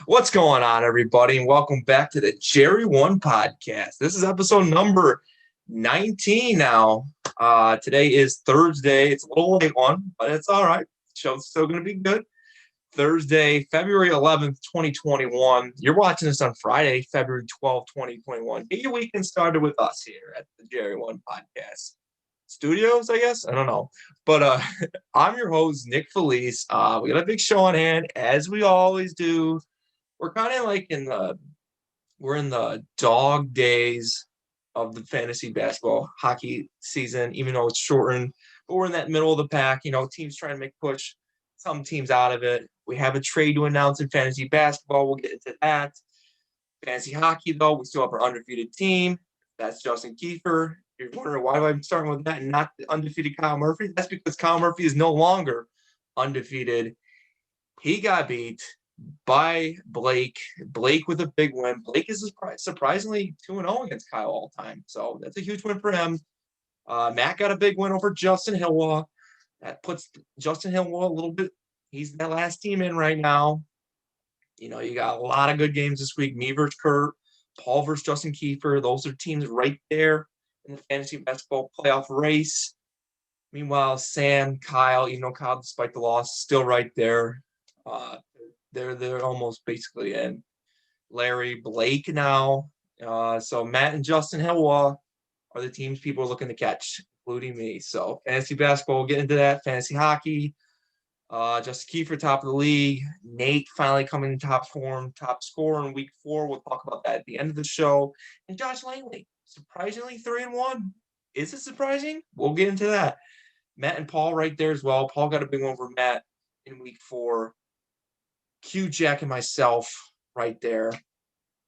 What's going on, everybody, and welcome back to the JERRY1 Podcast. This is episode number 19 now. Today is Thursday. It's a little late one, but it's all right. The show's still going to be good. Thursday, February 11th, 2021. You're watching this on Friday, February 12th, 2021. Get your weekend started with us here at the JERRY1 Podcast Studios, I guess. I don't know. But I'm your host, Nick Felice. We got a big show on hand, as we always do. We're kind of like in the dog days of the fantasy basketball hockey season, even though it's shortened. But we're in that middle of the pack. Teams trying to make push some teams out of it. We have a trade to announce in fantasy basketball. We'll get into that. Fantasy hockey, though, we still have our undefeated team. That's Justin Kiefer. You're wondering why I'm starting with that and not the undefeated Kyle Murphy? That's because Kyle Murphy is no longer undefeated. He got beat by Blake. Blake with a big win. Blake is surprisingly 2-0 against Kyle all time. So that's a huge win for him. Matt got a big win over Justin Hillwa. That puts Justin Hillwa a little bit. He's that last team in right now. You got a lot of good games this week. Me versus Kurt. Paul versus Justin Kiefer. Those are teams right there in the fantasy basketball playoff race. Meanwhile, Sam, Kyle, Kyle, despite the loss, still right there. They're almost basically in. Larry, Blake now. So Matt and Justin Hillwa are the teams people are looking to catch, including me. So fantasy basketball, we'll get into that. Fantasy hockey. Justin Kiefer, top of the league. Nate finally coming in top form, top scorer in week 4. We'll talk about that at the end of the show. And Josh Langley, surprisingly 3-1. Is it surprising? We'll get into that. Matt and Paul right there as well. Paul got a big one over Matt in week 4. Q, Jack, and myself right there,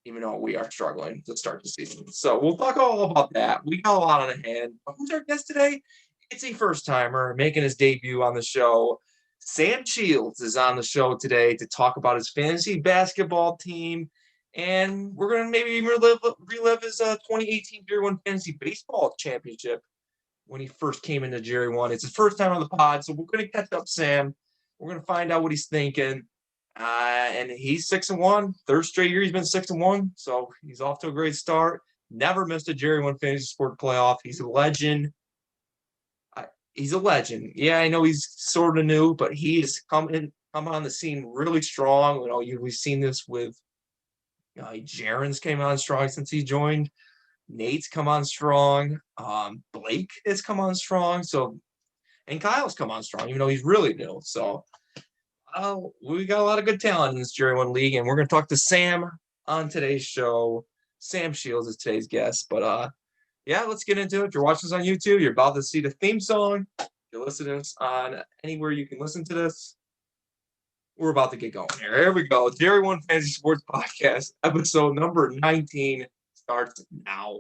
even though we are struggling to start the season. So we'll talk all about that. We got a lot on hand. But who's our guest today? It's a first-timer making his debut on the show. Sam Shields is on the show today to talk about his fantasy basketball team. And we're going to maybe relive his 2018 JERRY1 Fantasy Baseball Championship when he first came into JERRY1. It's his first time on the pod, so we're going to catch up Sam. We're going to find out what he's thinking. And he's 6-1. Third straight year he's been 6-1. So he's off to a great start. Never missed a JERRY1 Fantasy Sport playoff. He's a legend. He's a legend. Yeah, I know he's sort of new, but he has come on the scene really strong. We've seen this with Jaron's came on strong since he joined. Nate's come on strong. Blake has come on strong. And Kyle's come on strong, even though he's really new. So we got a lot of good talent in this JERRY1 league, and we're going to talk to Sam on today's show. Sam Shields is today's guest. But, yeah, let's get into it. If you're watching this on YouTube, you're about to see the theme song. If you're listening to this on anywhere you can listen to this, we're about to get going here. Here we go. JERRY1 Fantasy Sports Podcast, episode number 19 starts now.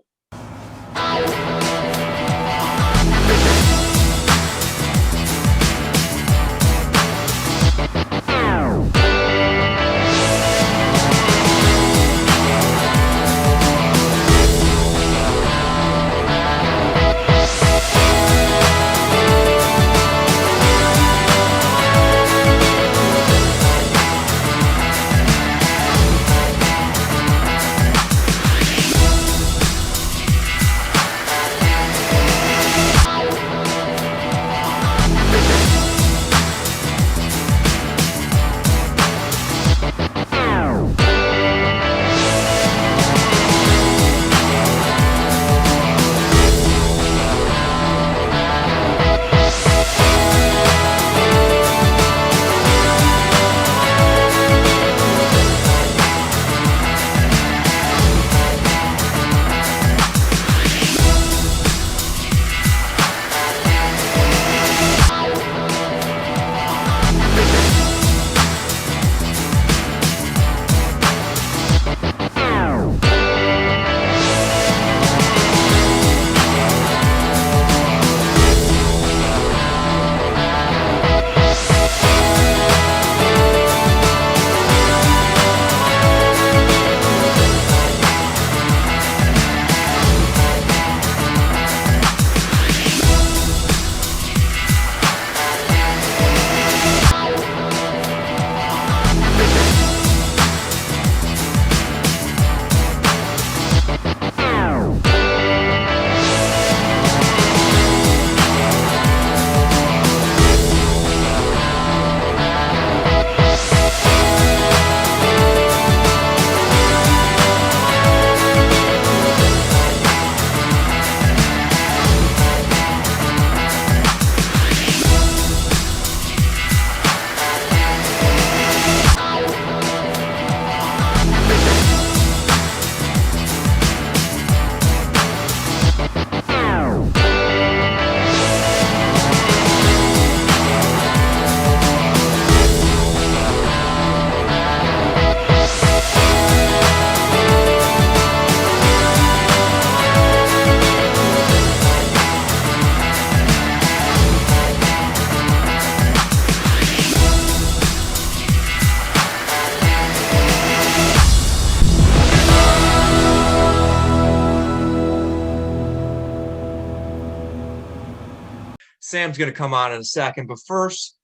Sam's going to come on in a second. But first,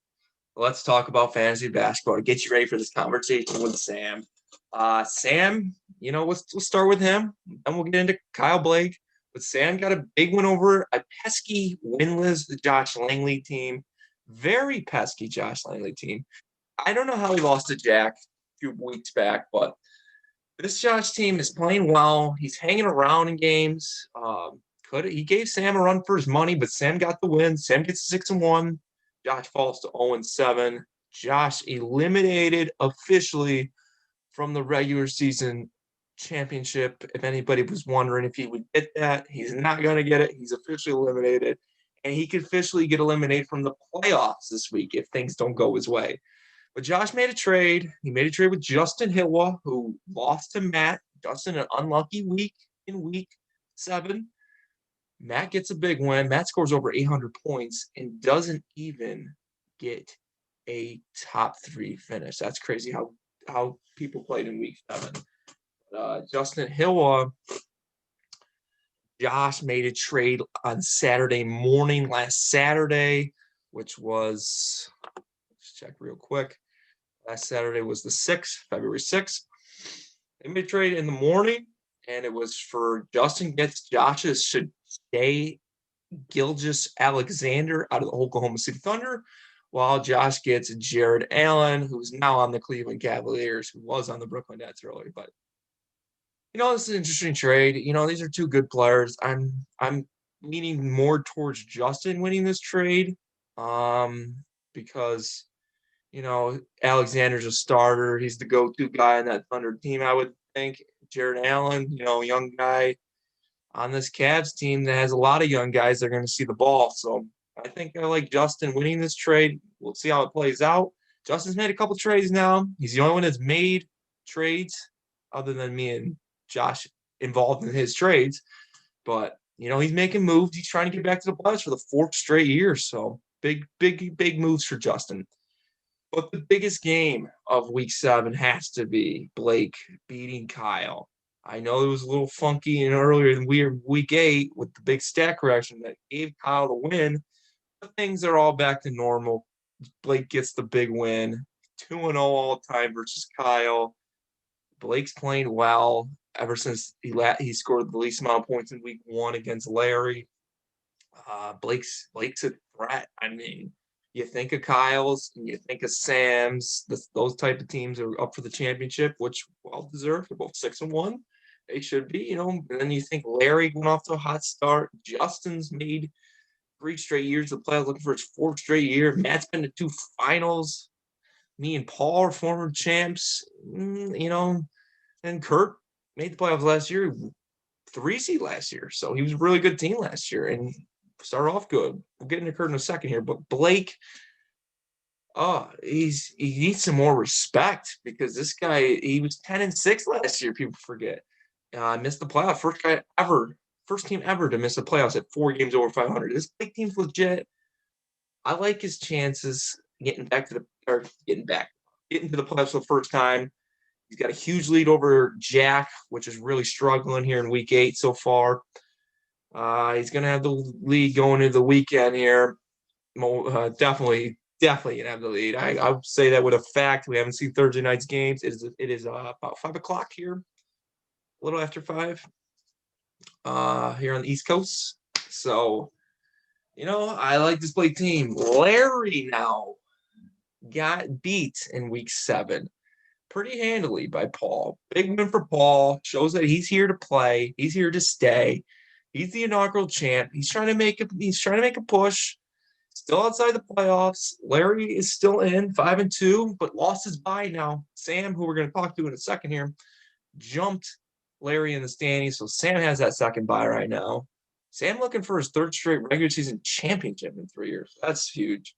let's talk about fantasy basketball to get you ready for this conversation with Sam. Sam, let's start with him. Then we'll get into Kyle Blake. But Sam got a big win over a pesky, winless Josh Langley team. Very pesky Josh Langley team. I don't know how he lost to Jack a few weeks back, but this Josh team is playing well. He's hanging around in games. He gave Sam a run for his money, but Sam got the win. Sam gets 6-1. Josh falls to 0-7. Josh eliminated officially from the regular season championship. If anybody was wondering if he would get that, he's not going to get it. He's officially eliminated. And he could officially get eliminated from the playoffs this week if things don't go his way. But Josh made a trade. He made a trade with Justin Hilwa, who lost to Matt. Justin, an unlucky week in week 7. Matt gets a big win. Matt scores over 800 points and doesn't even get a top 3 finish. That's crazy how people played in week 7. Justin Hilwa, Josh made a trade on Saturday morning, last Saturday, which was, let's check real quick. Last Saturday was the 6th, February 6th. They made a trade in the morning, and it was for Justin gets Josh's should stay Gilgeous Alexander out of the Oklahoma City Thunder, while Josh gets Jared Allen, who's now on the Cleveland Cavaliers, who was on the Brooklyn Nets earlier. But this is an interesting trade. These are 2 good players. I'm leaning more towards Justin winning this trade, because Alexander's a starter. He's the go-to guy on that Thunder team, I would think. Jared Allen, young guy on this Cavs team that has a lot of young guys that are going to see the ball. So I think I like Justin winning this trade. We'll see how it plays out. Justin's made a couple trades now. He's the only one that's made trades other than me and Josh involved in his trades. But, he's making moves. He's trying to get back to the playoffs for the 4th straight year. So big moves for Justin. But the biggest game of week 7 has to be Blake beating Kyle. I know it was a little funky and earlier in week 8 with the big stat correction that gave Kyle the win. But things are all back to normal. Blake gets the big win. 2-0 all time versus Kyle. Blake's playing well ever since he scored the least amount of points in week 1 against Larry. Blake's a threat. I mean, you think of Kyle's and you think of Sam's. Those type of teams are up for the championship, which well deserved. They're both 6-1. They should be, And then you think Larry went off to a hot start. Justin's made 3 straight years of playoffs, looking for his 4th straight year. Matt's been to 2 finals. Me and Paul are former champs. And Kurt made the playoffs last year, 3 seed last year. So he was a really good team last year and started off good. We'll get into Kurt in a second here. But Blake, he needs some more respect because this guy, he was 10-6 last year, people forget. Missed the playoff. First team ever to miss the playoffs at 4 games over 500. This Blake team's legit. I like his chances getting to the playoffs for the first time. He's got a huge lead over Jack, which is really struggling here in week 8 so far. He's going to have the lead going into the weekend here. Definitely going to have the lead. I would say that with a fact. We haven't seen Thursday night's games. It is about 5 o'clock here, a little after 5 here on the East Coast. So, I like this Blake team. Larry now got beat in week 7 pretty handily by Paul. Big win for Paul. Shows that he's here to play. He's here to stay. He's the inaugural champ. He's trying to make a push. Still outside the playoffs. Larry is still in 5-2, but lost his bye now. Sam, who we're going to talk to in a second here, jumped Larry in the standings. So Sam has that second bye right now. Sam looking for his 3rd straight regular season championship in 3 years. That's huge.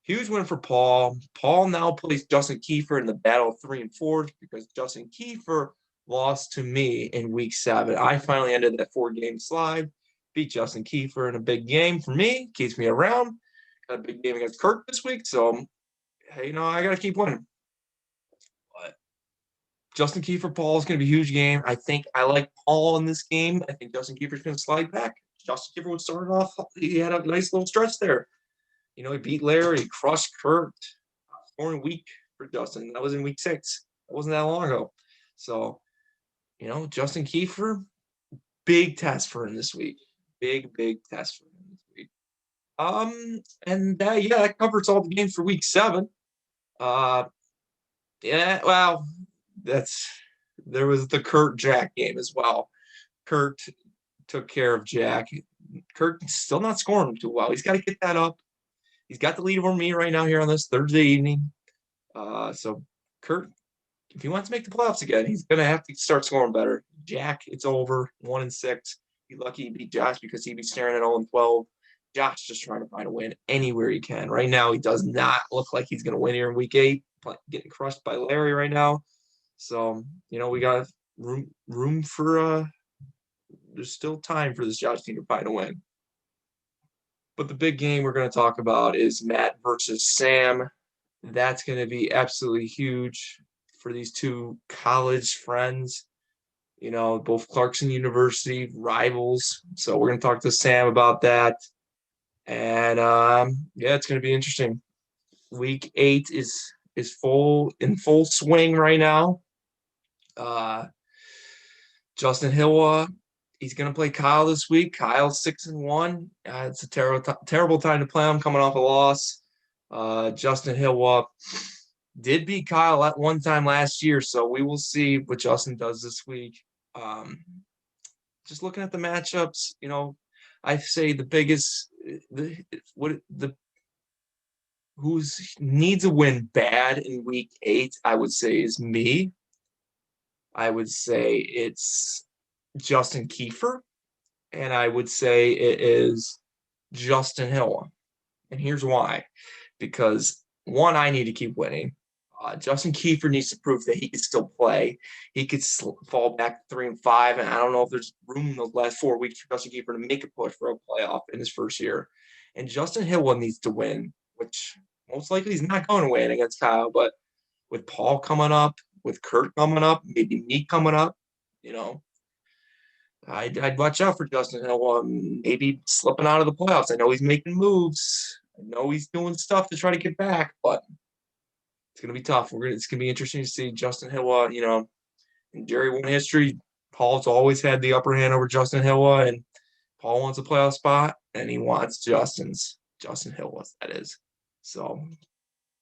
Huge win for Paul. Paul now plays Justin Kiefer in the battle of 3 and 4 because Justin Kiefer lost to me in week 7. I finally ended that 4-game slide. Beat Justin Kiefer in a big game for me. Keeps me around. Got a big game against Kirk this week. So, hey, I got to keep winning. But Justin Kiefer, Paul is going to be a huge game. I think I like Paul in this game. I think Justin Kiefer's going to slide back. Justin Kiefer was starting off. He had a nice little stretch there. He beat Larry, crushed Kurt. Scoring week for Justin. That was in week 6. That wasn't that long ago. So, Justin Kiefer, big test for him this week. Big test for him this week. And that covers all the games for week 7. There was the Kurt Jack game as well. Kurt took care of Jack. Kurt's still not scoring too well. He's got to get that up. He's got the lead over me right now here on this Thursday evening. So Kurt, if he wants to make the playoffs again, he's going to have to start scoring better. Jack, it's over. 1-6. Be lucky he beat Josh because he'd be staring at 0-12. Josh just trying to find a win anywhere he can. Right now, he does not look like he's going to win here in week 8. Getting crushed by Larry right now. So, we got room for there's still time for this Josh team to find a win. But the big game we're going to talk about is Matt versus Sam. That's going to be absolutely huge for these two college friends. Both Clarkson University rivals. So we're going to talk to Sam about that. And it's going to be interesting. Week 8 is in full swing right now. Justin Hill, he's going to play Kyle this week. Kyle's 6-1. It's a terrible time to play him coming off a loss. Justin Hill did beat Kyle at one time last year, so we will see what Justin does this week. Just looking at the matchups, I say the biggest who needs a win bad in week 8, I would say is me. I would say it's Justin Kiefer, and I would say it is Justin Hill. And here's why. Because, one, I need to keep winning. Justin Kiefer needs to prove that he can still play. He could fall back to 3-5, and I don't know if there's room in those last 4 weeks for Justin Kiefer to make a push for a playoff in his first year. And Justin Hill needs to win, which most likely he's not going to win against Kyle, but with Paul coming up, with Kurt coming up, maybe me coming up, I'd watch out for Justin Hill, maybe slipping out of the playoffs. I know he's making moves. I know he's doing stuff to try to get back, but it's going to be tough. It's going to be interesting to see Justin Hill, in JERRY1 history. Paul's always had the upper hand over Justin Hill, and Paul wants a playoff spot, and he wants Justin Hill, that is. So,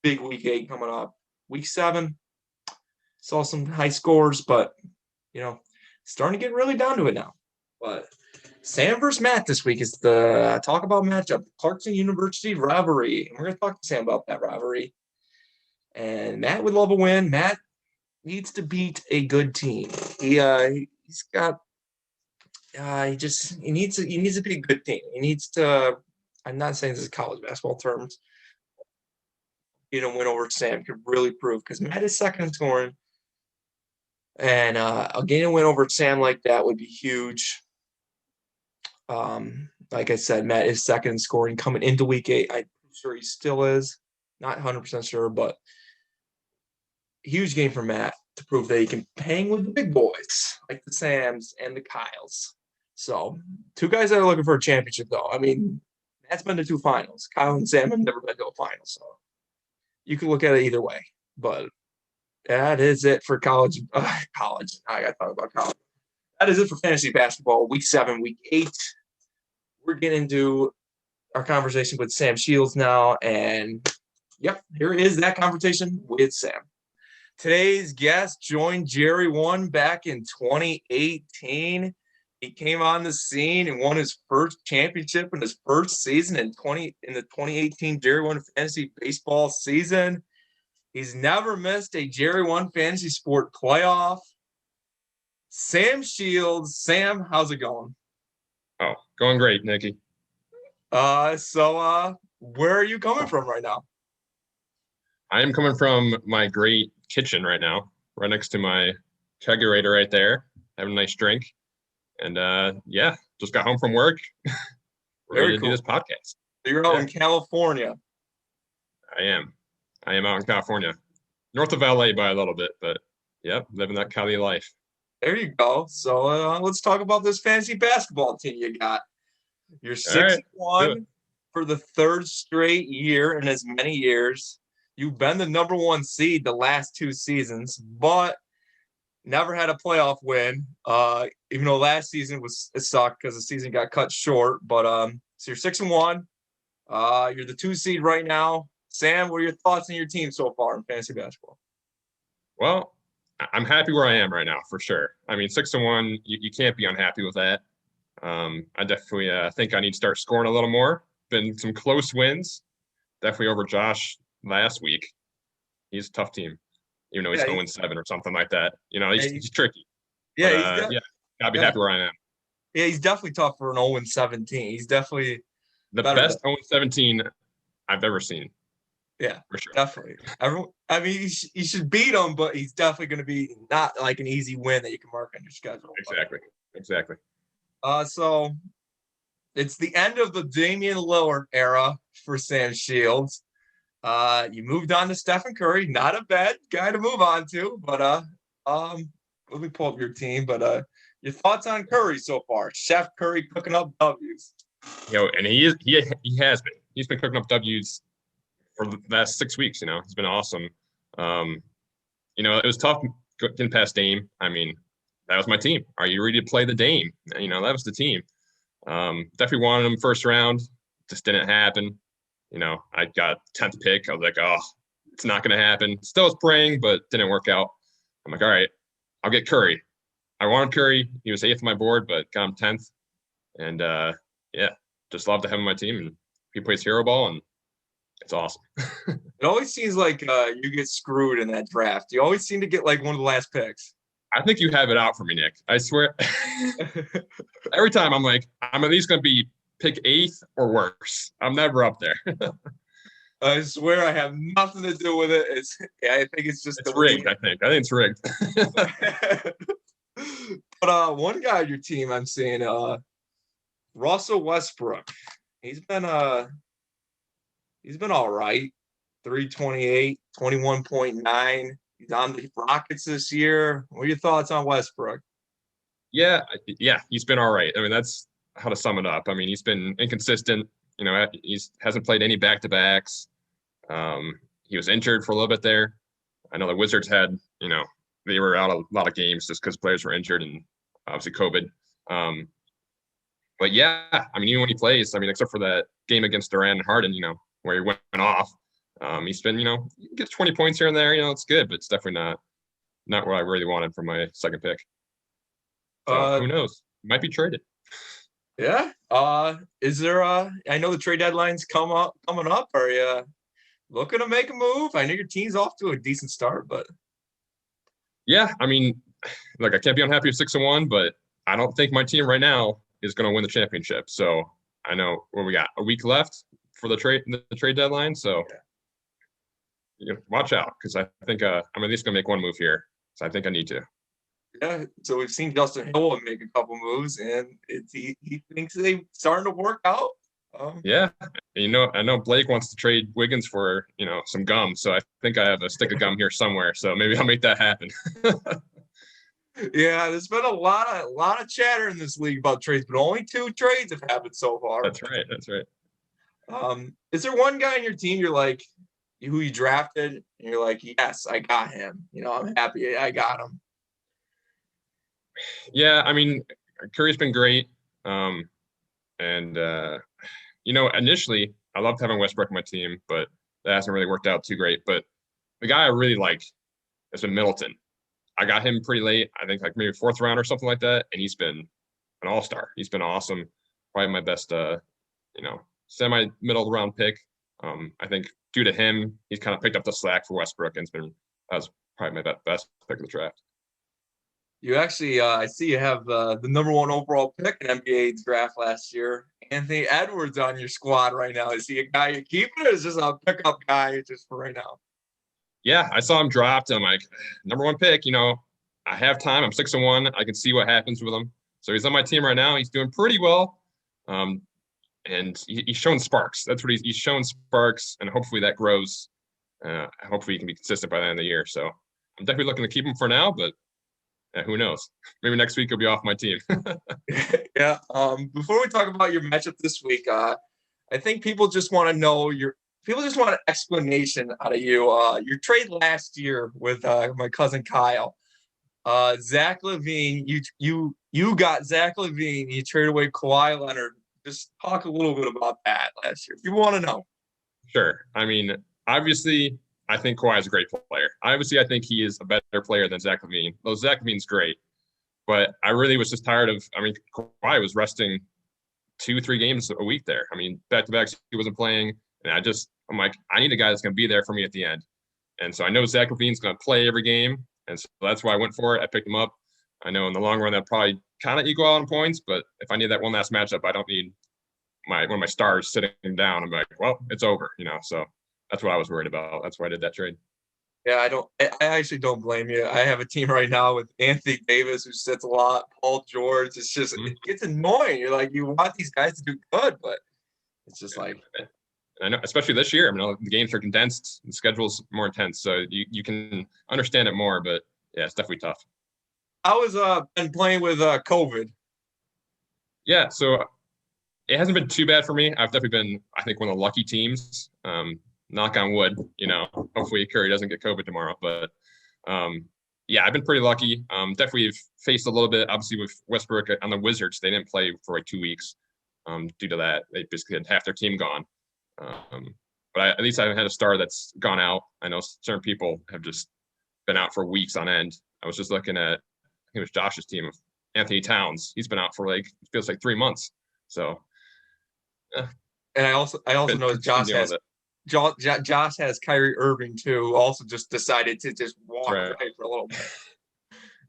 big week 8 coming up. Week 7, saw some high scores, but, starting to get really down to it now. But Sam versus Matt this week is the talk about matchup. Clarkson University rivalry. And we're going to talk to Sam about that rivalry. And Matt would love a win. Matt needs to beat a good team. He needs to be a good team. He needs to. I'm not saying this is college basketball terms. Win over Sam could really prove, because Matt is second in scoring, and getting a win over Sam like that would be huge. Like I said, Matt is second in scoring coming into week 8. I'm sure he still is. Not 100% sure, but huge game for Matt to prove that he can hang with the big boys like the Sams and the Kyles. So, 2 guys that are looking for a championship, though. I mean, Matt's been to 2 finals. Kyle and Sam have never been to a final, so you can look at it either way. But that is it for college. I got to talk about college. That is it for fantasy basketball, week 7, week 8. We're getting into our conversation with Sam Shields now. And, here is that conversation with Sam. Today's guest joined JERRY1 back in 2018. He came on the scene and won his first championship in his first season in the 2018 JERRY1 Fantasy Baseball season. He's never missed a JERRY1 Fantasy Sport playoff. Sam Shields. Sam, how's it going? Oh, going great, Nikki. So where are you coming from right now? I am coming from my great kitchen right now, right next to my kegerator right there. Having a nice drink. And just got home from work. Ready to do this podcast. So you're out in California. I am out in California. North of LA by a little bit, but living that Cali life. There you go. So let's talk about this fantasy basketball team you got. You're All right. Do it. 6-1 for the third straight year in as many years. You've been the number one seed the last 2 seasons, but never had a playoff win. Even though last season it sucked because the season got cut short. But so you're 6-1. You're the 2 seed right now. Sam, what are your thoughts on your team so far in fantasy basketball? Well, I'm happy where I am right now for sure. I mean, 6-1, you can't be unhappy with that. I definitely think I need to start scoring a little more. Been some close wins, definitely over Josh last week. He's a tough team, even though he's 0-7 or something like that. You know, he's tricky. Yeah, But, gotta be happy where I am. Yeah, he's definitely tough for an 0-17. He's definitely the best 0-17 I've ever seen. Yeah, for sure. Definitely. I mean, you should beat him, but he's definitely going to be not like an easy win that you can mark on your schedule. Exactly. So it's the end of the Damian Lillard era for Sam Shields. You moved on to Stephen Curry. Not a bad guy to move on to, but let me pull up your team. But your thoughts on Curry so far? Chef Curry cooking up W's. And he has been. He's been cooking up W's for the last 6 weeks. He's been awesome. It was tough getting past Dame. I mean, that was my team. Are you ready to play the Dame? That was the team. Definitely wanted him first round. Just didn't happen. I got 10th pick. I was like, oh, it's not going to happen. Still was praying, but didn't work out. I'm like, all right, I'll get Curry. I wanted Curry. He was 8th on my board, but got him 10th. And just love to have him on my team. And he plays hero ball, and it's awesome. It always seems like you get screwed in that draft. You always seem to get like one of the last picks. I think you have it out for me, Nick. I swear. Every time I'm like, I'm at least going to be pick 8th or worse. I'm never up there. I swear I have nothing to do with it. I think it's just rigged. I think it's rigged. But one guy on your team I'm seeing, Russell Westbrook. He's been all right. 328, 21.9. He's on the Rockets this year. What are your thoughts on Westbrook? Yeah, he's been all right. I mean, that's how to sum it up. I mean, he's been inconsistent. He hasn't played any back-to-backs. He was injured for a little bit there. I know the Wizards had, they were out a lot of games just because players were injured and obviously COVID. But yeah, I mean, even when he plays, I mean, except for that game against Durant and Harden, where he went off, he's been, he gets 20 points here and there. It's good, but it's definitely not what I really wanted for my second pick. So who knows? Might be traded. Yeah. Is there I know the trade deadline's coming up. Are you looking to make a move? I know your team's off to a decent start, but yeah, I mean, look, I can't be unhappy with 6-1, but I don't think my team right now is going to win the championship. So I know what we got a week left for the trade deadline. So watch out, because I think I'm at least going to make one move here. So I think I need to. Yeah, so we've seen Justin Hill make a couple moves, and he thinks they starting to work out. Yeah, I know Blake wants to trade Wiggins for some gum, so I think I have a stick of gum here somewhere. So maybe I'll make that happen. Yeah, there's been a lot of chatter in this league about trades, but only 2 trades have happened so far. That's right. Is there one guy in your team you're like, who you drafted, and you're like, yes, I got him. I'm happy I got him. Yeah, I mean, Curry's been great. Initially I loved having Westbrook on my team, but that hasn't really worked out too great. But the guy I really like has been Middleton. I got him pretty late. I think like maybe 4th round or something like that. And he's been an all-star. He's been awesome. Probably my best, semi-middle round pick. I think due to him, he's kind of picked up the slack for Westbrook, and that was probably my best pick of the draft. You actually, I see you have the number 1 overall pick in NBA draft last year, Anthony Edwards, on your squad right now. Is he a guy you're keeping, or is this a pickup guy just for right now? Yeah, I saw him dropped. I'm like, number 1 pick. I have time. I'm 6-1. I can see what happens with him. So he's on my team right now. He's doing pretty well, and he's showing sparks. That's what he's showing sparks, and hopefully that grows. Hopefully he can be consistent by the end of the year. So I'm definitely looking to keep him for now, but who knows? Maybe next week he'll be off my team. Yeah. Before we talk about your matchup this week, I think people just want to know people just want an explanation out of you. Your trade last year with my cousin Kyle. Zach LaVine, you got Zach LaVine, you traded away Kawhi Leonard. Just talk a little bit about that last year, if you want to know. Sure. I mean, obviously, I think Kawhi is a great player. Obviously, I think he is a better player than Zach LaVine. Though Zach LaVine's great, but I really was just tired of. I mean, Kawhi was resting 2-3 games a week there. I mean, back-to-backs he wasn't playing, and I'm like, I need a guy that's going to be there for me at the end. And so I know Zach LaVine's going to play every game, and so that's why I went for it. I picked him up. I know in the long run that probably kind of equal out in points, but if I need that one last matchup, I don't need one of my stars sitting down. I'm like, well, it's over, So that's what I was worried about. That's why I did that trade. Yeah, I actually don't blame you. I have a team right now with Anthony Davis, who sits a lot, Paul George. It's just it gets annoying. You're like, you want these guys to do good, but it's just like. And I know, especially this year, I mean, the games are condensed, the schedule's more intense, so you can understand it more. But yeah, it's definitely tough. I was been playing with COVID. Yeah, so it hasn't been too bad for me. I've definitely been, I think, one of the lucky teams. Knock on wood, hopefully Curry doesn't get COVID tomorrow. But yeah, I've been pretty lucky. Definitely faced a little bit, obviously, with Westbrook on the Wizards. They didn't play for like 2 weeks due to that. They basically had half their team gone. But at least I haven't had a star that's gone out. I know certain people have just been out for weeks on end. I was just looking at, I think it was Josh's team of Anthony Towns. He's been out for it feels like 3 months. So. And I also know Josh has Kyrie Irving too. Also, just decided to just walk away for a little bit.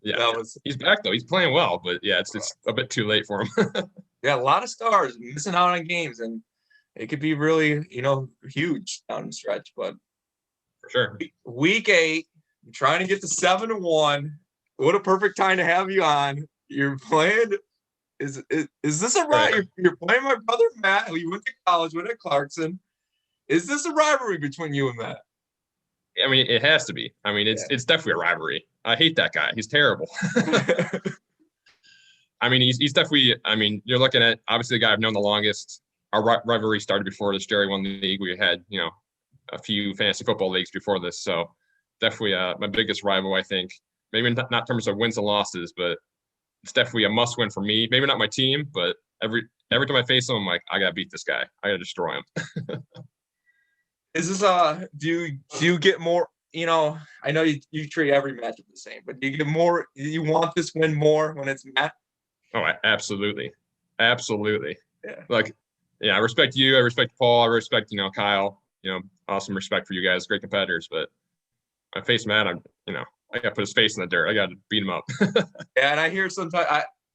Yeah, he's back though. He's playing well, but yeah, it's a bit too late for him. Yeah, a lot of stars missing out on games, and it could be really huge down the stretch. But for sure, week 8, I'm trying to get to 7-1. What a perfect time to have you on. You're playing. Is this a right? You're playing my brother Matt, who you went to college with at Clarkson. Is this a rivalry between you and Matt? I mean, it has to be. I mean, it's definitely a rivalry. I hate that guy. He's terrible. I mean, he's definitely. I mean, you're looking at obviously the guy I've known the longest. Our rivalry started before this JERRY1 league. We had a few fantasy football leagues before this, so definitely my biggest rival. I think maybe not in terms of wins and losses, but it's definitely a must win for me. Maybe not my team, but every time I face him, I'm like, I gotta beat this guy. I gotta destroy him. Is this do you get more? I know you treat every matchup the same, but do you get more? Do you want this win more when it's Matt? Oh, absolutely. Yeah. Like, yeah, I respect you. I respect Paul. I respect Kyle. Awesome respect for you guys. Great competitors. But I face Matt. I got to put his face in the dirt. I got to beat him up. Yeah, and I hear sometimes.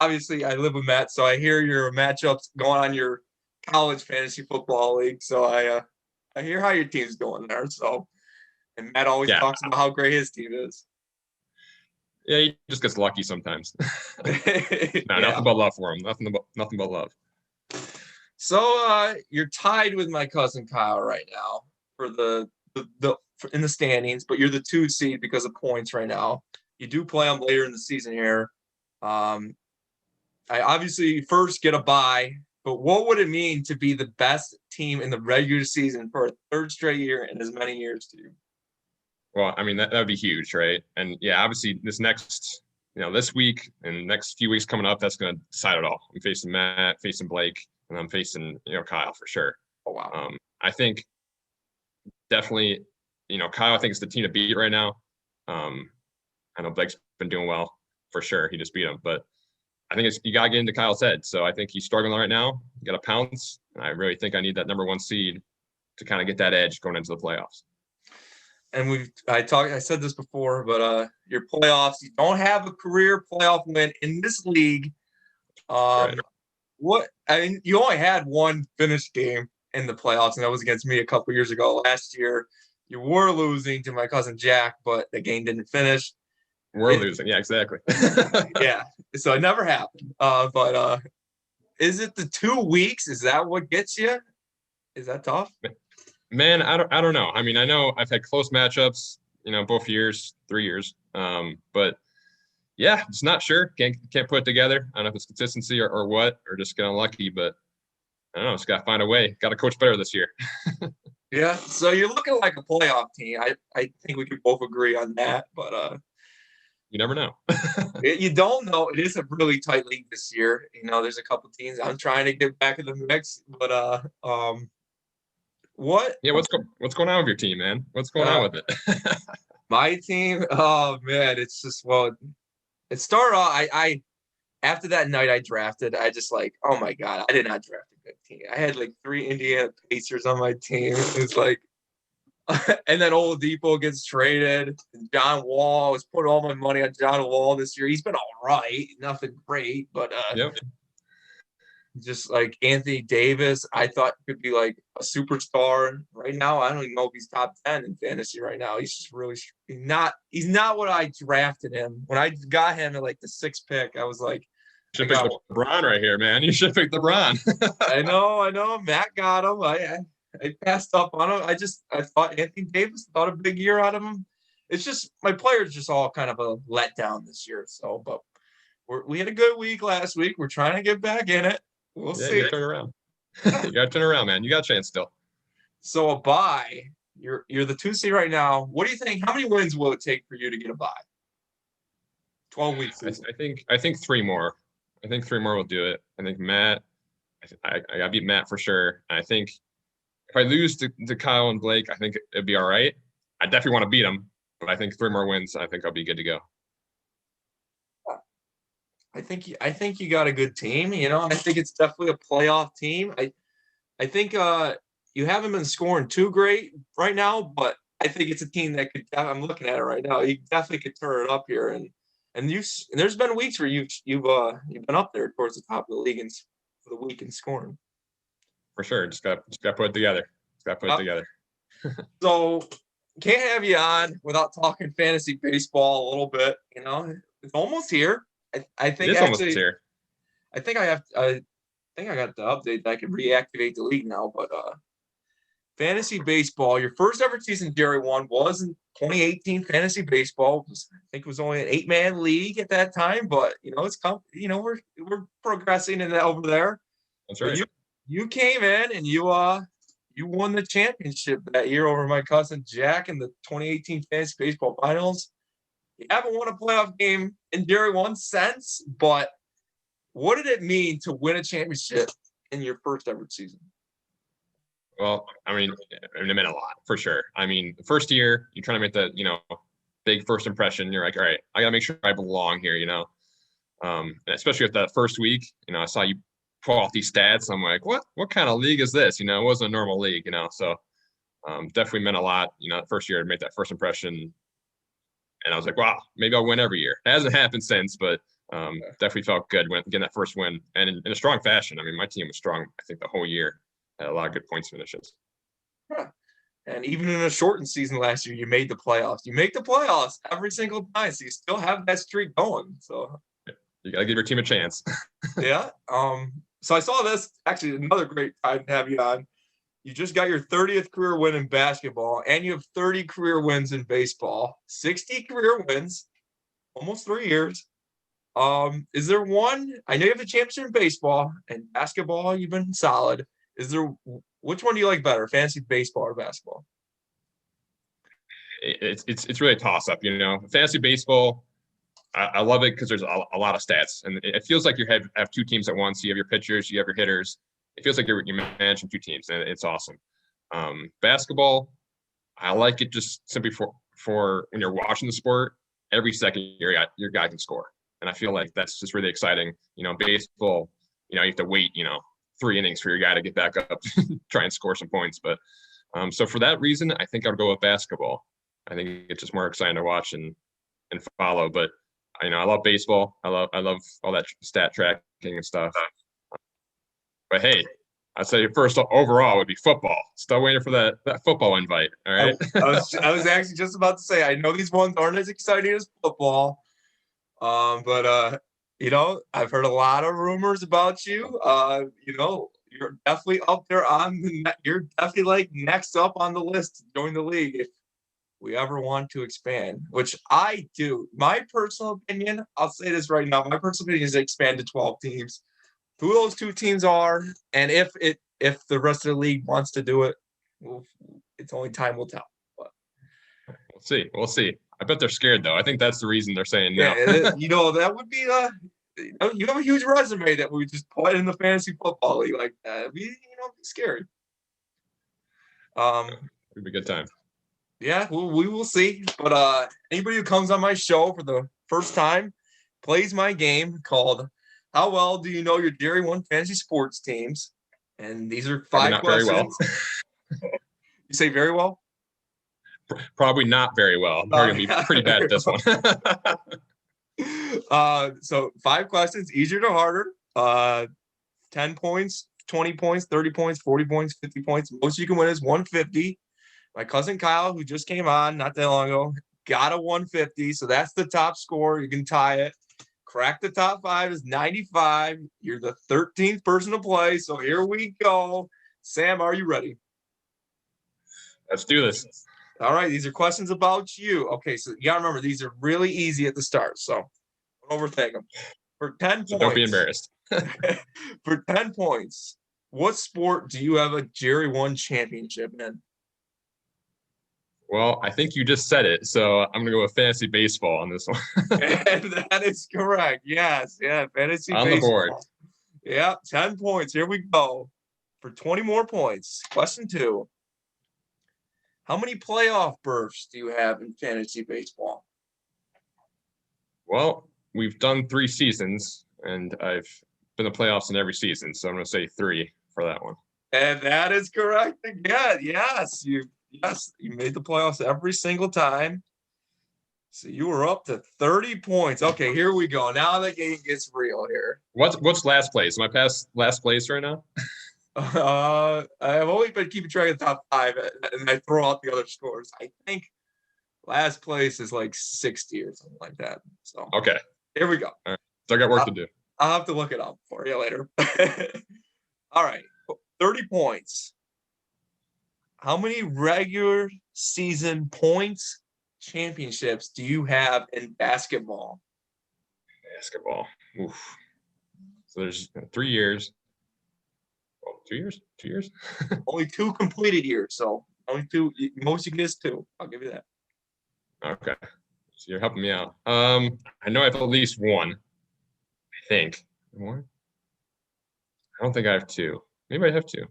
Obviously I live with Matt, so I hear your matchups going on your college fantasy football league. So I hear how your team's going there. So, and Matt always talks about how great his team is. Yeah, he just gets lucky sometimes. No, nothing but love for him. Nothing but love. So you're tied with my cousin Kyle right now for in the standings, but you're the 2 seed because of points right now. You do play them later in the season here. I obviously first get a bye, but what would it mean to be the best team in the regular season for a 3rd straight year in as many years to you? Well, I mean, that would be huge, right? And yeah, obviously this next, this week and next few weeks coming up, that's going to decide it all. I'm facing Matt, facing Blake, and I'm facing, Kyle for sure. Oh, wow. I think definitely, Kyle, I think is the team to beat right now. I know Blake's been doing well for sure. He just beat him, but I think you got to get into Kyle's head. So I think he's struggling right now. You got to pounce. And I really think I need that number 1 seed to kind of get that edge going into the playoffs. And I said this before, but your playoffs, you don't have a career playoff win in this league. Right. You only had one finished game in the playoffs, and that was against me a couple years ago. Last year, you were losing to my cousin Jack, but the game didn't finish. We're losing. Yeah, exactly. Yeah. So it never happened. But is it the 2 weeks? Is that what gets you? Is that tough? Man, I don't know. I mean, I know I've had close matchups, both years, 3 years. But Yeah, just not sure. Can't put it together. I don't know if it's consistency or what, or just get unlucky, but I don't know. Just got to find a way. Got to coach better this year. Yeah, so you're looking like a playoff team. I think we could both agree on that, but You never know. you don't know. It is a really tight league this year. There's a couple teams I'm trying to get back in the mix, but what Yeah, what's going on with your team, man? What's going on uh, with it? my team? Oh man, it's just it started off. I after that night I drafted, I just like, oh my god, I did not draft a good team. I had like 3 Indiana Pacers on my team. It's like, and then Oladipo gets traded. And John Wall, I was putting all my money on John Wall this year. He's been all right, nothing great, but Yep. just like Anthony Davis, I thought could be like a superstar. Right now, I don't even know if he's top 10 in fantasy right now. He's just really he's not what I drafted him. When I got him at like the 6th pick, I was like, Should pick LeBron right here, man. You should pick LeBron. I know. Matt got him. I passed up on him. I thought Anthony Davis, thought a big year out of him. It's just my players just all kind of a letdown this year. So, but we had a good week last week. We're trying to get back in it. We'll see. You gotta turn around. You gotta turn around, man. You got a chance still. So a bye. You're the 2 seed right now. What do you think? How many wins will it take for you to get a bye? 12 weeks. I think 3 more. I think 3 more will do it. I think Matt. I gotta beat Matt for sure. And I think if I lose to Kyle and Blake, I think it'd be all right. I definitely want to beat them, but I think 3 more wins, I think I'll be good to go. I think you got a good team. I think it's definitely a playoff team. I think you haven't been scoring too great right now, but I think it's a team that could. I'm looking at it right now. You definitely could turn it up here, and there's been weeks where you've been up there towards the top of the league for the week in scoring. For sure, just got to put it together. So can't have you on without talking fantasy baseball a little bit. It's almost here. I think it's almost here. I think I got the update that I can reactivate the league now. But fantasy baseball, your first ever season, Jerry1, was in 2018. Fantasy baseball I think it was only an 8-man league at that time, but it's we're progressing in that over there. That's right. You came in and you won the championship that year over my cousin Jack in the 2018 fantasy baseball finals. You haven't won a playoff game in Jerry1 since, but what did it mean to win a championship in your first ever season? Well, I mean, it meant a lot for sure. I mean, the first year, you're trying to make the, big first impression. You're like, all right, I got to make sure I belong here, and especially with that first week, I saw you pull off these stats. I'm like, what kind of league is this? It wasn't a normal league, so definitely meant a lot, that first year to make that first impression. And I was like, wow, maybe I'll win every year. It hasn't happened since, but definitely felt good getting that first win and in a strong fashion. I mean, my team was strong, I think, the whole year. Had a lot of good points finishes. Yeah. And even in a shortened season last year, you made the playoffs. You make the playoffs every single time, so you still have that streak going. So you got to give your team a chance. Yeah. So I saw this, actually another great time to have you on. You just got your 30th career win in basketball, and you have 30 career wins in baseball, 60 career wins, almost 3 years. Is there one? I know you have a championship in baseball and basketball. You've been solid. Which one do you like better, fantasy baseball or basketball? It's really a toss up. Fantasy baseball. I love it because there's a lot of stats, and it feels like you have 2 teams at once. You have your pitchers, you have your hitters. It feels like you're managing 2 teams, and it's awesome. Basketball, I like it just simply for when you're watching the sport. Every second your guy can score, and I feel like that's just really exciting. Baseball, you have to wait 3 innings for your guy to get back up, try and score some points. But so for that reason, I think I would go with basketball. I think it's just more exciting to watch and follow. But I love baseball. I love all that stat tracking and stuff. But hey, I'd say first overall would be football. Still waiting for that football invite. All right. I was actually just about to say, I know these ones aren't as exciting as football. But I've heard a lot of rumors about you. You're definitely up there you're definitely like next up on the list to join the league. we ever want to expand, which I do. My personal opinion, I'll say this right now, my personal opinion is to expand to 12 teams. Who those 2 teams are, and if the rest of the league wants to do it, it's only time will tell. But We'll see. I bet they're scared though. I think that's the reason they're saying no. Yeah, that would be you have a huge resume that we just put in the fantasy football league like that. It'd be scary. It'd be a good time. Yeah, we will see. But anybody who comes on my show for the first time plays my game called "How Well Do You Know Your JERRY1 Fantasy Sports Teams?" And these are 5 questions. Very well. You say very well? Probably not very well. We're gonna be pretty bad at this one. So 5 questions, easier to harder. 10 points, 20 points, 30 points, 40 points, 50 points. Most you can win is 150. My cousin Kyle, who just came on not that long ago, got a 150. So that's the top score. You can tie it. Crack the top 5 is 95. You're the 13th person to play. So here we go. Sam, are you ready? Let's do this. All right. These are questions about you. Okay. So you got to remember, these are really easy at the start. So don't overthink them. For 10 points. Don't be embarrassed. For 10 points, what sport do you have a JERRY1 championship in? Well, I think you just said it, so I'm going to go with fantasy baseball on this one. And that is correct. Yes. Yeah. Fantasy on baseball. The board. Yeah. 10 points. Here we go. For 20 more points. Question 2. How many playoff berths do you have in fantasy baseball? Well, we've done 3 seasons, and I've been in the playoffs in every season, so I'm going to say 3 for that one. And that is correct again. Yes. You made the playoffs every single time. So you were up to 30 points. Okay, here we go. Now the game gets real here. What's last place? Am I past last place right now? I've only been keeping track of the top 5, and I throw out the other scores. I think last place is like 60 or something like that. So okay, here we go. All right. So I got work to do. I'll have to look it up for you later. All right, 30 points. How many regular season points championships do you have in basketball? Basketball. Oof. So there's 3 years. Oh, 2 years? 2 years? Only 2 completed years. So only 2. Most you can get is 2. I'll give you that. Okay. So you're helping me out. I know I have at least 1. I think. 1? I don't think I have 2. Maybe I have 2.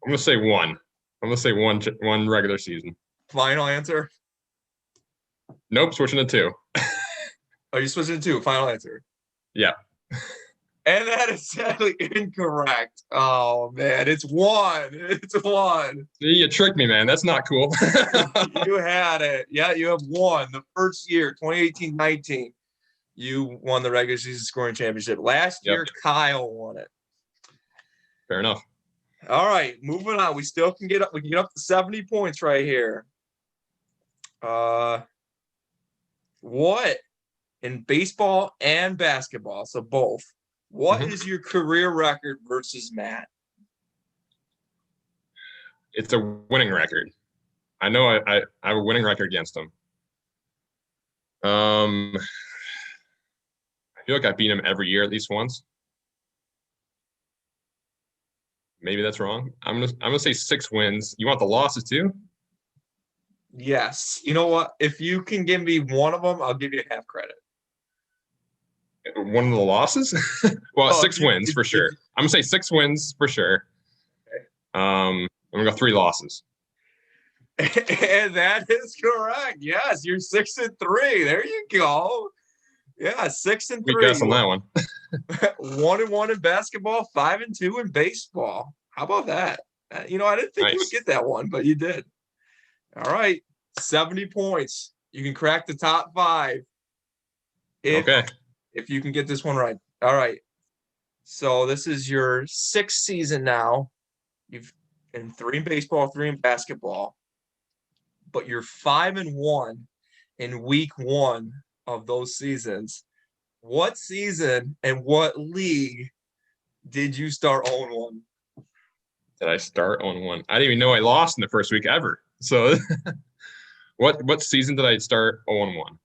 I'm going to say 1. I'm going to say one regular season. Final answer? Nope, switching to 2. Are you switching to 2? Final answer? Yeah. And that is sadly incorrect. Oh, man. It's 1. It's 1. See, you tricked me, man. That's not cool. You had it. Yeah, you have 1. The first year, 2018-19, you won the regular season scoring championship. Last year, Kyle won it. Fair enough. All right, moving on. We still can get up. We can get up to 70 points right here. What in baseball and basketball, so both, what is your career record versus Matt? It's a winning record. I know I have a winning record against him. I feel like I beat him every year at least once. Maybe that's wrong. I'm gonna say 6 wins. You want the losses too? Yes. You know what? If you can give me one of them, I'll give you half credit. One of the losses? Well, 6 wins for sure. I'm gonna say 6 wins for sure. Okay. I'm gonna go 3 losses. And that is correct. Yes, you're 6-3. There you go. Yeah, 6-3. We guess on that one. 1-1 in basketball, 5-2 in baseball. How about that? I didn't think you would get that one, but you did. All right, 70 points. You can crack the top 5. If you can get this one right. All right. So this is your 6th season now. You've been 3 in baseball, 3 in basketball, but you're 5-1 in week 1 of those seasons. What season and what league did you start 0-1? Did I start 0-1? I didn't even know I lost in the first week ever. So what season did I start 0-1?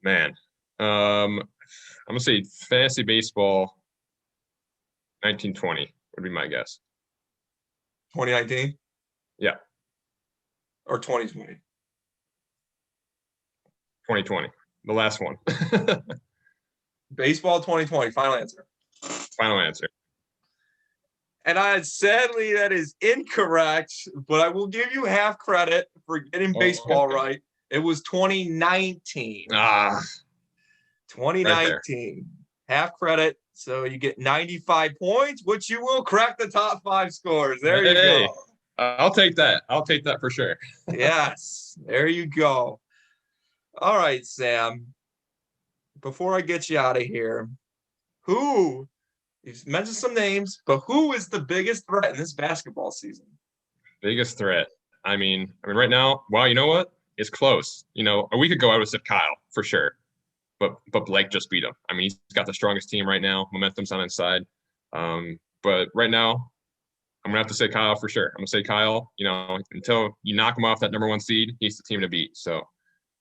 Man, I'm gonna say fantasy baseball 1920 would be my guess. 2019 Yeah, or 2020? 2020, the last one. Baseball 2020. Final answer. Final answer. And sadly, that is incorrect, but I will give you half credit for getting baseball Okay. right. It was 2019. Ah, 2019. Right, half credit. So you get 95 points, which you will crack the top 5 scores. There you go. I'll take that. I'll take that for sure. Yes, there you go. All right, Sam. Before I get you out of here, you've mentioned some names, but who is the biggest threat in this basketball season? Biggest threat. I mean, right now, well, you know what? It's close. A week ago I would have said Kyle for sure, but Blake just beat him. I mean, he's got the strongest team right now. Momentum's on his side. But right now, I'm gonna have to say Kyle for sure. I'm gonna say Kyle. Until you knock him off that number 1 seed, he's the team to beat. So I'm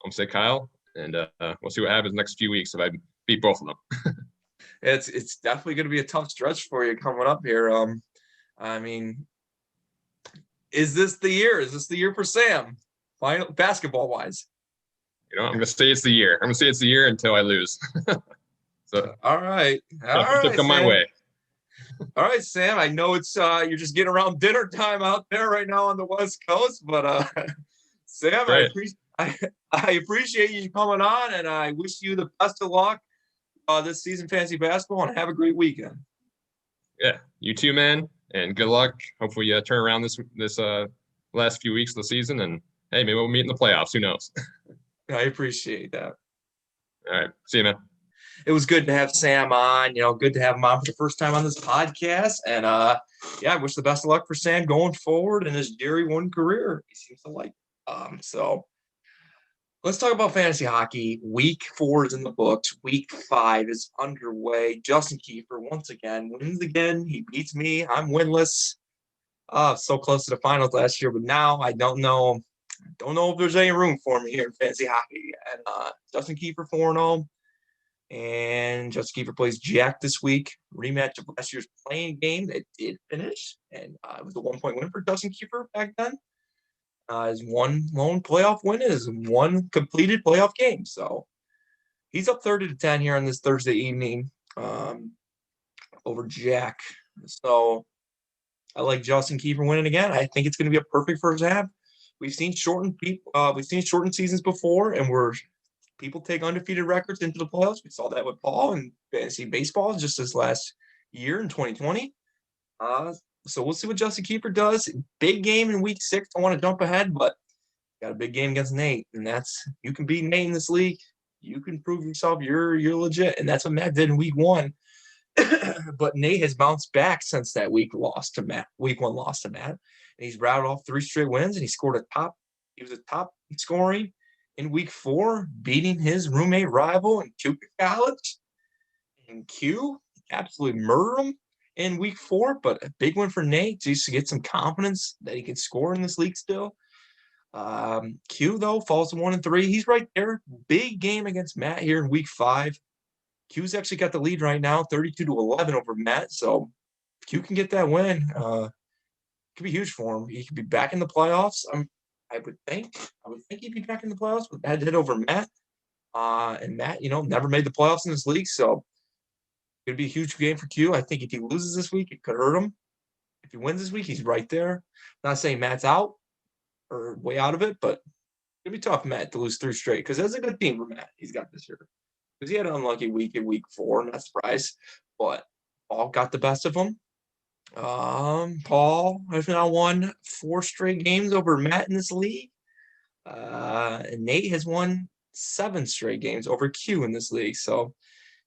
gonna say Kyle, and we'll see what happens next few weeks if I beat both of them. It's definitely going to be a tough stretch for you coming up here. I mean, is this the year? Is this the year for Sam? Final basketball wise. I'm gonna say it's the year. I'm gonna say it's the year until I lose. So all right, come Sam. my way. All right, Sam. I know it's you're just getting around dinner time out there right now on the West Coast, but Sam, I appreciate you coming on, and I wish you the best of luck this season, fantasy basketball, and have a great weekend. Yeah, you too, man, and good luck. Hopefully, you turn around this last few weeks of the season, and hey, maybe we'll meet in the playoffs. Who knows? I appreciate that. All right, see you, man. It was good to have Sam on. Good to have him on for the first time on this podcast, and I wish the best of luck for Sam going forward in his Jerry1 career. He seems to like. So let's talk about fantasy hockey. Week 4 is in the books. Week 5 is underway. Justin Kiefer once again wins again. He beats me. I'm winless. So close to the finals last year, but now I don't know. Don't know if there's any room for me here in fantasy hockey. And Justin Kiefer 4-0. And Justin Kiefer plays Jack this week. Rematch of last year's playing game. It did finish. And it was a 1-point win for Justin Kiefer back then. His one lone playoff win is one completed playoff game. So he's up 30-10 here on this Thursday evening over Jack. So I like Justin Kiefer winning again. I think it's going to be a perfect first half. We've seen shortened seasons before, and people take undefeated records into the playoffs. We saw that with Paul and fantasy baseball just this last year in 2020. So we'll see what Justin Kiefer does. Big game in week 6. I want to jump ahead, but got a big game against Nate, and you can beat Nate in this league. You can prove yourself you're legit, and that's what Matt did in week 1. But Nate has bounced back since that week 1 loss to Matt. And he's routed off 3 straight wins, and he was a top scoring in week 4, beating his roommate rival in Tuca College. And Q absolutely murdered him in week 4, but a big one for Nate just to get some confidence that he can score in this league still. Q, though, falls to 1-3. He's right there. Big game against Matt here in week 5. Q's actually got the lead right now, 32-11 over Matt. So if Q can get that win, it could be huge for him. He could be back in the playoffs. I would think he'd be back in the playoffs with head over Matt. And Matt, never made the playoffs in this league. So it'd be a huge game for Q. I think if he loses this week, it could hurt him. If he wins this week, he's right there. Not saying Matt's out or way out of it, but it'd be tough, Matt, to lose 3 straight because that's a good team for Matt he's got this year. Because he had an unlucky week in week 4, not surprised. But Paul got the best of him. Paul has now won 4 straight games over Matt in this league. And Nate has won 7 straight games over Q in this league. So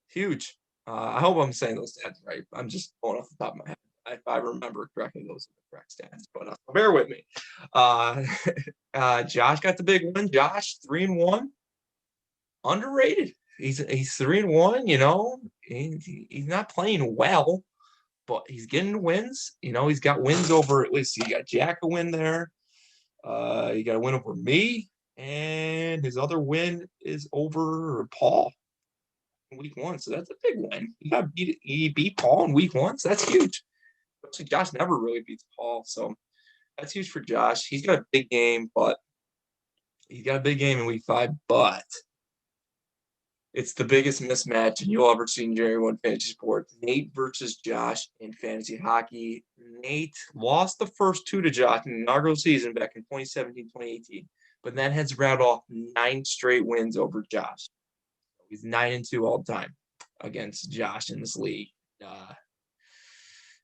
huge. I hope I'm saying those stats right. I'm just going off the top of my head. If I remember correctly, those are the correct stats. But bear with me. Josh got the big win. Josh, 3-1. Underrated. He's 3-1, he's not playing well, but he's getting wins. He's got wins over, at least he got Jack a win there. He got a win over me, and his other win is over Paul in week 1. So that's a big win. He beat Paul in week 1, so that's huge. Actually, Josh never really beats Paul, so that's huge for Josh. He's got a big game, in week 5, but it's the biggest mismatch you'll ever see in Jerry1 Fantasy Sports. Nate versus Josh in fantasy hockey. Nate lost the first 2 to Josh in the inaugural season back in 2017, 2018, but then has rattled off 9 straight wins over Josh. He's 9-2 all the time against Josh in this league.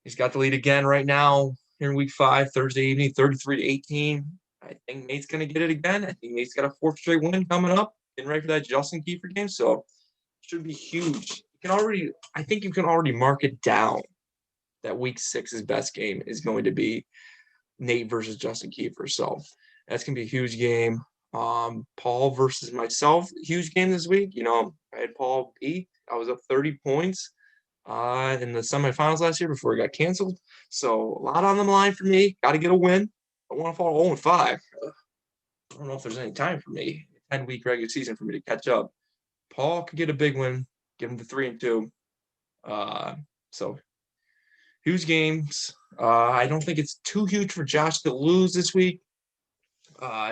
He's got the lead again right now here in week 5, Thursday evening, 33-18. I think Nate's going to get it again. I think Nate's got a 4th straight win coming up. Getting ready for that Justin Kiefer game, so it should be huge. I think you can already mark it down that week 6's best game is going to be Nate versus Justin Kiefer. So that's going to be a huge game. Paul versus myself, huge game this week. I had Paul beat. I was up 30 points in the semifinals last year before it got canceled. So a lot on the line for me. Got to get a win. I want to fall 0-5. I don't know if there's any time for me. 10-week regular season for me to catch up. Paul could get a big win, get him to 3-2. So huge games. I don't think it's too huge for Josh to lose this week.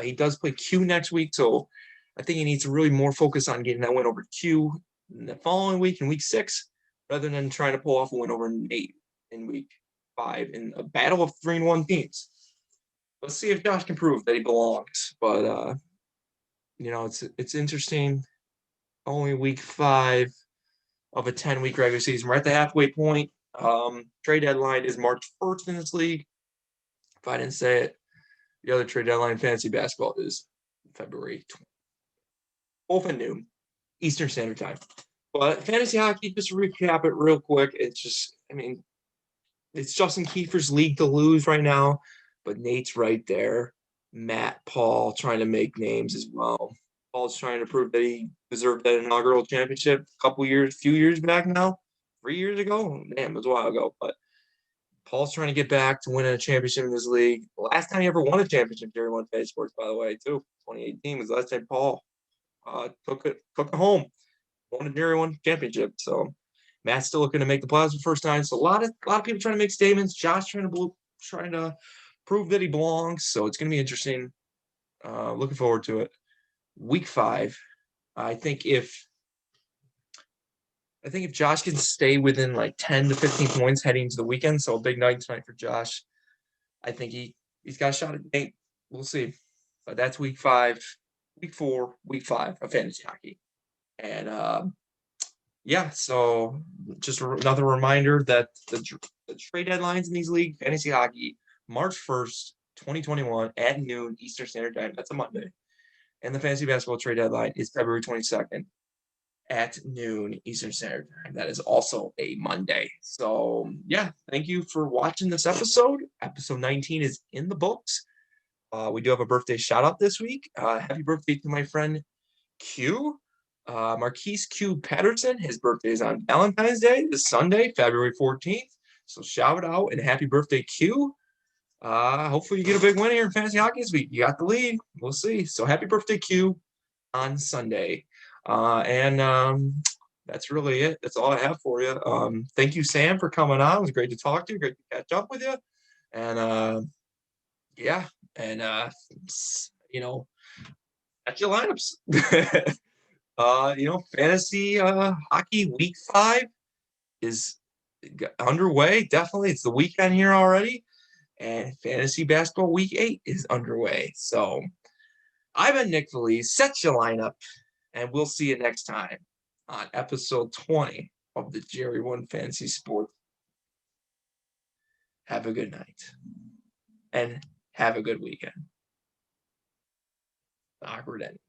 He does play Q next week, so I think he needs to really more focus on getting that win over Q in the following week, in week 6, rather than trying to pull off a win over Nate in week 5 in a battle of 3-1 teams. Let's see if Josh can prove that he belongs. But it's interesting. Only week 5 of a 10-week regular season. We're at the halfway point. Trade deadline is March 1st in this league. If I didn't say it, the other trade deadline in fantasy basketball is February 20th. Both at noon, Eastern Standard Time. But fantasy hockey, just to recap it real quick, it's Justin Kiefer's league to lose right now, but Nate's right there. Matt, Paul trying to make names as well. Paul's trying to prove that he deserved that inaugural championship few years back now. 3 years ago? Damn, it was a while ago. But Paul's trying to get back to winning a championship in this league. The last time he ever won a championship, Jerry1 Fantasy Sports, by the way, too. 2018 was the last time Paul took it home. Won a Jerry1 championship. So Matt's still looking to make the playoffs for the first time. So a lot of people trying to make statements. Josh trying to prove that he belongs. So it's going to be interesting. Looking forward to it. Week 5, I think if Josh can stay within like 10 to 15 points heading into the weekend, so a big night tonight for Josh, I think he's got a shot at Nate. We'll see. But that's week 5, week 4, week 5 of fantasy hockey. And so just another reminder that the trade deadlines in these leagues, fantasy hockey, March 1st, 2021 at noon Eastern Standard Time. That's a Monday. And the fantasy basketball trade deadline is February 22nd at noon Eastern Standard Time. That is also a Monday. So, thank you for watching this episode. Episode 19 is in the books. We do have a birthday shout-out this week. Happy birthday to my friend Q. Marquise Q. Patterson. His birthday is on Valentine's Day, this Sunday, February 14th. So shout out and happy birthday, Q. Hopefully you get a big win here in fantasy hockey this week. You got the lead. We'll see. So happy birthday, Q, on Sunday. That's really it. That's all I have for you. Thank you, Sam, for coming on. It was great to talk to you. Great to catch up with you. And at your lineups. Fantasy hockey week 5 is underway. Definitely. It's the weekend here already. And fantasy basketball week 8 is underway. So I've been Nick Felice. Set your lineup, and we'll see you next time on episode 20 of the Jerry1 Fantasy Sports. Have a good night, and have a good weekend. Awkward ending.